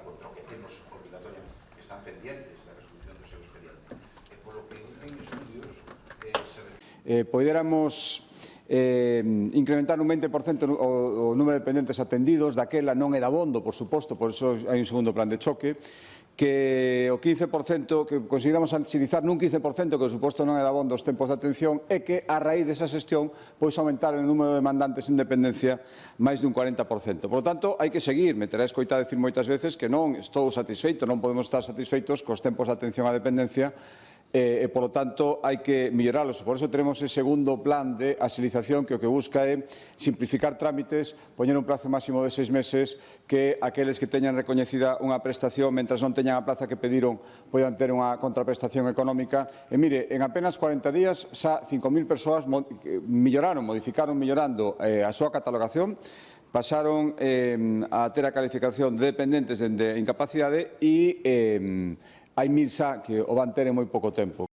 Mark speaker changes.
Speaker 1: contra o que temos obligatoriamente, que están pendientes da resolución do seu expediente. E polo que dicen estudios,
Speaker 2: Poderamos incrementar un 20% o número de dependentes atendidos, daquela non é dabondo, por suposto, por iso hai un segundo plan de choque, que o 15%, que consideramos agilizar nun 15%, que o suposto non é dabondo os tempos de atención, e que a raíz desa xestión pois aumentar o número de demandantes en dependencia máis dun 40%. Por lo tanto, hai que seguir. Me terá escoitado decir moitas veces que non estou satisfeito, non podemos estar satisfeitos cos tempos de atención á dependencia, e, polo tanto, hai que melloralos. Por iso teremos ese segundo plan de agilización que o que busca é simplificar trámites, poñer un prazo máximo de 6 meses, que aqueles que teñan recoñecida unha prestación, mentras non teñan a plaza que pediron, poidan ter unha contraprestación económica. E, mire, en apenas 40 días, xa 5.000 persoas modificaron mellorando a súa catalogación, pasaron a ter a calificación de dependentes de incapacidade e hai 1.000 xa que o van ter en moi pouco tempo.